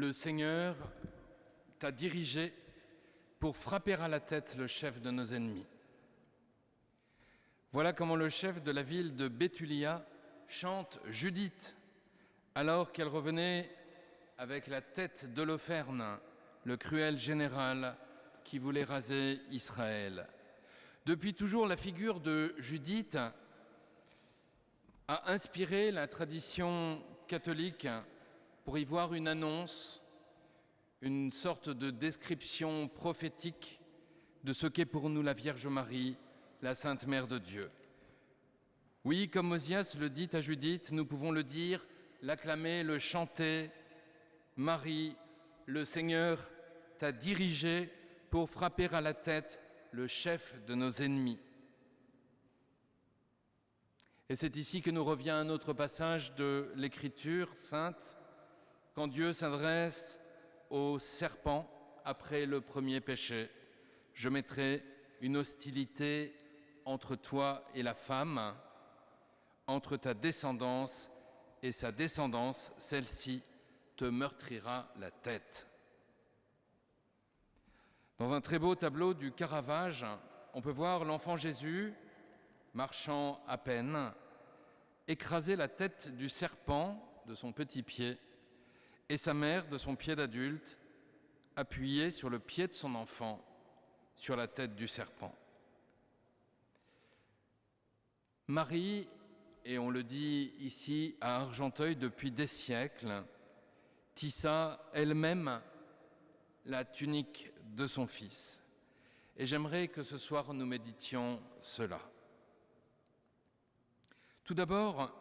Le Seigneur t'a dirigé pour frapper à la tête le chef de nos ennemis. Voilà comment le chef de la ville de Béthulia chante Judith, alors qu'elle revenait avec la tête d'Holoferne, le cruel général qui voulait raser Israël. Depuis toujours, la figure de Judith a inspiré la tradition catholique pour y voir une annonce, une sorte de description prophétique de ce qu'est pour nous la Vierge Marie, la Sainte Mère de Dieu. Oui, comme Osias le dit à Judith, nous pouvons le dire, l'acclamer, le chanter. Marie, le Seigneur t'a dirigé pour frapper à la tête le chef de nos ennemis. Et c'est ici que nous revient un autre passage de l'Écriture sainte, quand Dieu s'adresse au serpent après le premier péché. Je mettrai une hostilité entre toi et la femme, entre ta descendance et sa descendance, celle-ci te meurtrira la tête. Dans un très beau tableau du Caravage, on peut voir l'enfant Jésus, marchant à peine, écraser la tête du serpent de son petit pied et sa mère de son pied d'adulte, appuyée sur le pied de son enfant, sur la tête du serpent. Marie, et on le dit ici à Argenteuil depuis des siècles, tissa elle-même la tunique de son fils. Et j'aimerais que ce soir nous méditions cela. Tout d'abord,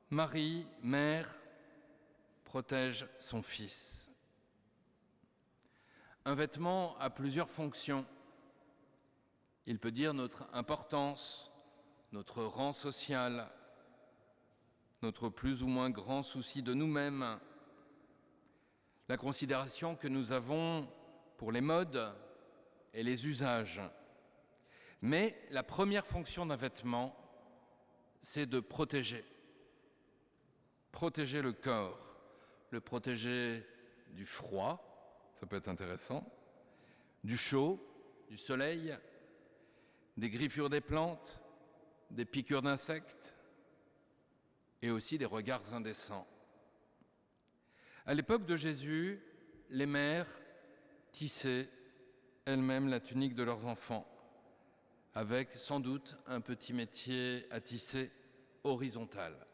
Marie, mère, protège son fils. Un vêtement a plusieurs fonctions. Il peut dire notre importance, notre rang social, notre plus ou moins grand souci de nous-mêmes, la considération que nous avons pour les modes et les usages. Mais la première fonction d'un vêtement, c'est de protéger. Protéger le corps, le protéger du froid, ça peut être intéressant, du chaud, du soleil, des griffures des plantes, des piqûres d'insectes et aussi des regards indécents. À l'époque de Jésus, les mères tissaient elles-mêmes la tunique de leurs enfants, avec sans doute un petit métier à tisser horizontal.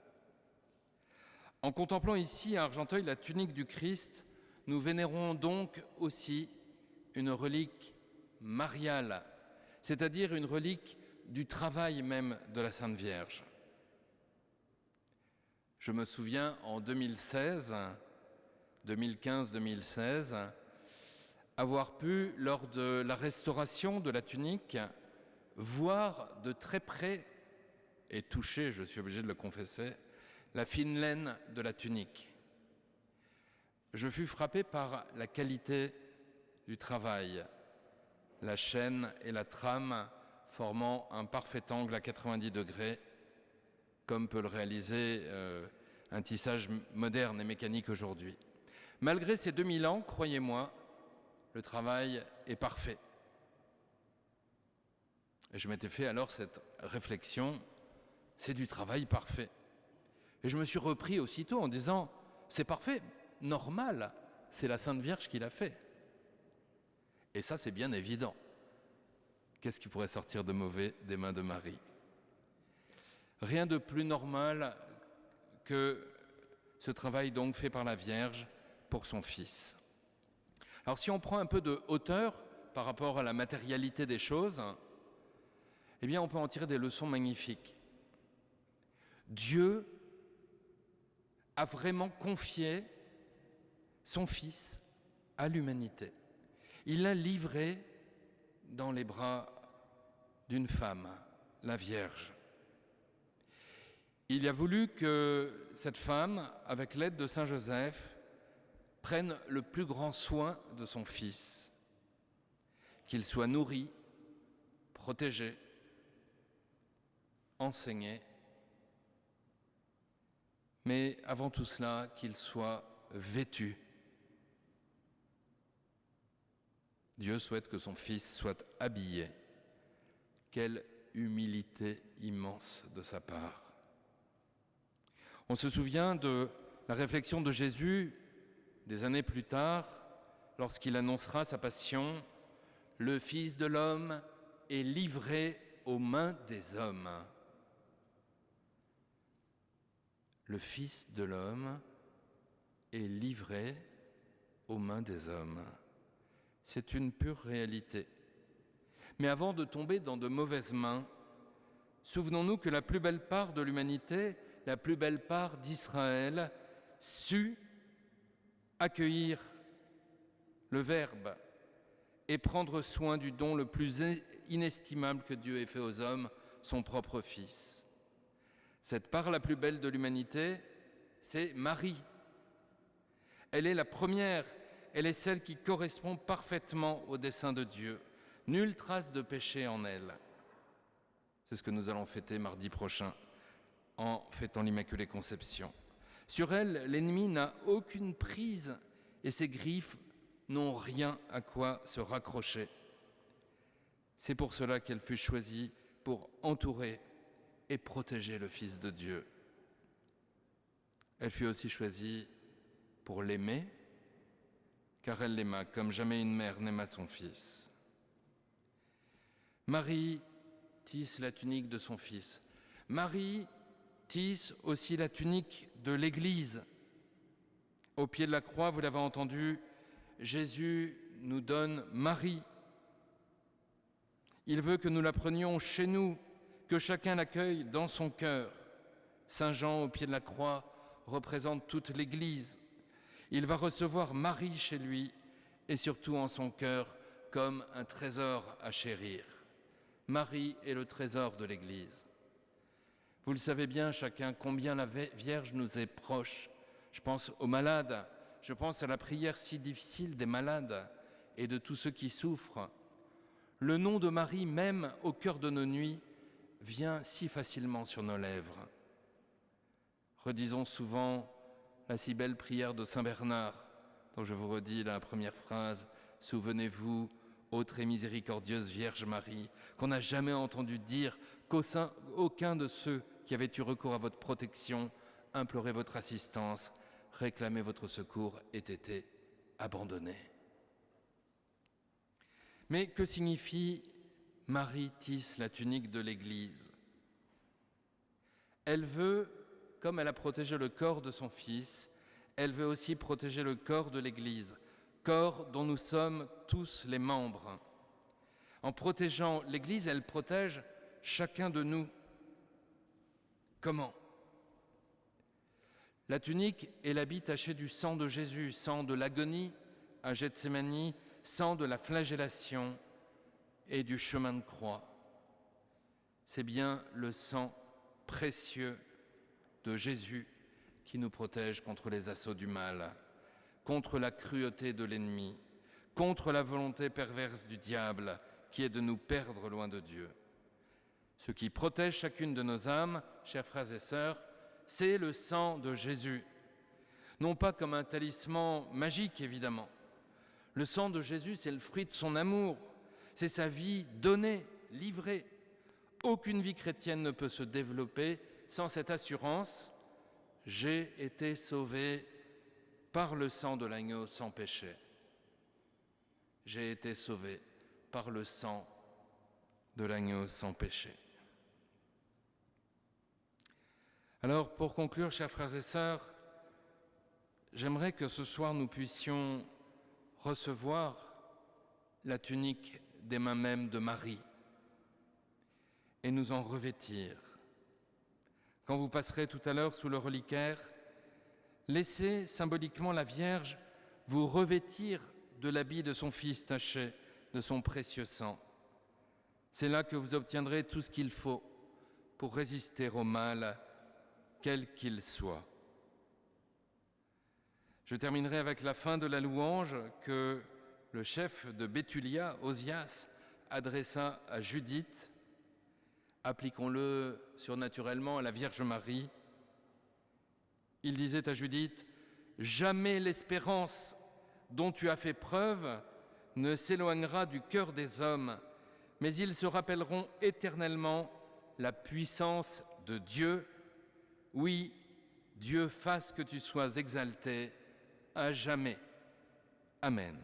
En contemplant ici à Argenteuil la tunique du Christ, nous vénérons donc aussi une relique mariale, c'est-à-dire une relique du travail même de la Sainte Vierge. Je me souviens en 2015-2016, avoir pu, lors de la restauration de la tunique, voir de très près et toucher, je suis obligé de le confesser, la fine laine de la tunique. Je fus frappé par la qualité du travail, la chaîne et la trame formant un parfait angle à 90 degrés, comme peut le réaliser un tissage moderne et mécanique aujourd'hui. Malgré ces 2000 ans, croyez-moi, le travail est parfait. Et je m'étais fait alors cette réflexion, c'est du travail parfait. Et je me suis repris aussitôt en disant, c'est parfait, normal, c'est la Sainte Vierge qui l'a fait. Et ça, c'est bien évident. Qu'est-ce qui pourrait sortir de mauvais des mains de Marie ? Rien de plus normal que ce travail donc fait par la Vierge pour son Fils. Alors si on prend un peu de hauteur par rapport à la matérialité des choses, eh bien on peut en tirer des leçons magnifiques. Dieu a vraiment confié son Fils à l'humanité. Il l'a livré dans les bras d'une femme, la Vierge. Il a voulu que cette femme, avec l'aide de Saint Joseph, prenne le plus grand soin de son Fils, qu'il soit nourri, protégé, enseigné, mais avant tout cela, qu'il soit vêtu Dieu souhaite que son Fils soit habillé. Quelle humilité immense de sa part. On se souvient de la réflexion de Jésus des années plus tard, lorsqu'il annoncera sa passion, « Le Fils de l'homme est livré aux mains des hommes. » Le Fils de l'homme est livré aux mains des hommes. C'est une pure réalité. Mais avant de tomber dans de mauvaises mains, souvenons-nous que la plus belle part de l'humanité, la plus belle part d'Israël, sut accueillir le Verbe et prendre soin du don le plus inestimable que Dieu ait fait aux hommes, son propre Fils. Cette part la plus belle de l'humanité, c'est Marie. Elle est la première, elle est celle qui correspond parfaitement au dessein de Dieu. Nulle trace de péché en elle. C'est ce que nous allons fêter mardi prochain en fêtant l'Immaculée Conception. Sur elle, l'ennemi n'a aucune prise et ses griffes n'ont rien à quoi se raccrocher. C'est pour cela qu'elle fut choisie pour entourer et protéger le Fils de Dieu. Elle fut aussi choisie pour l'aimer, car elle l'aima comme jamais une mère n'aima son fils. Marie tisse la tunique de son fils. Marie tisse aussi la tunique de l'Église. Au pied de la croix, vous l'avez entendu, Jésus nous donne Marie. Il veut que nous la prenions chez nous, que chacun l'accueille dans son cœur. Saint Jean, au pied de la croix, représente toute l'Église. Il va recevoir Marie chez lui et surtout en son cœur comme un trésor à chérir. Marie est le trésor de l'Église. Vous le savez bien chacun combien la Vierge nous est proche. Je pense aux malades, je pense à la prière si difficile des malades et de tous ceux qui souffrent. Le nom de Marie, même au cœur de nos nuits, vient si facilement sur nos lèvres. Redisons souvent la si belle prière de Saint Bernard, dont je vous redis la première phrase, « Souvenez-vous, ô très miséricordieuse Vierge Marie, qu'on n'a jamais entendu dire qu'aucun de ceux qui avaient eu recours à votre protection, imploré votre assistance, réclamé votre secours, ait été abandonné. » Mais que signifie Marie tisse la tunique de l'Église? Elle veut, comme elle a protégé le corps de son Fils, elle veut aussi protéger le corps de l'Église, corps dont nous sommes tous les membres. En protégeant l'Église, elle protège chacun de nous. Comment? La tunique est l'habit taché du sang de Jésus, sang de l'agonie à Gethsémani, sang de la flagellation et du chemin de croix. C'est bien le sang précieux de Jésus qui nous protège contre les assauts du mal, contre la cruauté de l'ennemi, contre la volonté perverse du diable qui est de nous perdre loin de Dieu. Ce qui protège chacune de nos âmes, chers frères et sœurs, c'est le sang de Jésus. Non pas comme un talisman magique, évidemment. Le sang de Jésus, c'est le fruit de son amour. C'est sa vie donnée, livrée. Aucune vie chrétienne ne peut se développer sans cette assurance. J'ai été sauvé par le sang de l'agneau sans péché. J'ai été sauvé par le sang de l'agneau sans péché. Alors, pour conclure, chers frères et sœurs, j'aimerais que ce soir nous puissions recevoir la tunique des mains mêmes de Marie et nous en revêtir. Quand vous passerez tout à l'heure sous le reliquaire, laissez symboliquement la Vierge vous revêtir de l'habit de son Fils taché, de son précieux sang. C'est là que vous obtiendrez tout ce qu'il faut pour résister au mal, quel qu'il soit. Je terminerai avec la fin de la louange que le chef de Béthulia, Osias, adressa à Judith. Appliquons-le surnaturellement à la Vierge Marie. Il disait à Judith, « Jamais l'espérance dont tu as fait preuve ne s'éloignera du cœur des hommes, mais ils se rappelleront éternellement la puissance de Dieu. Oui, Dieu fasse que tu sois exalté à jamais. Amen.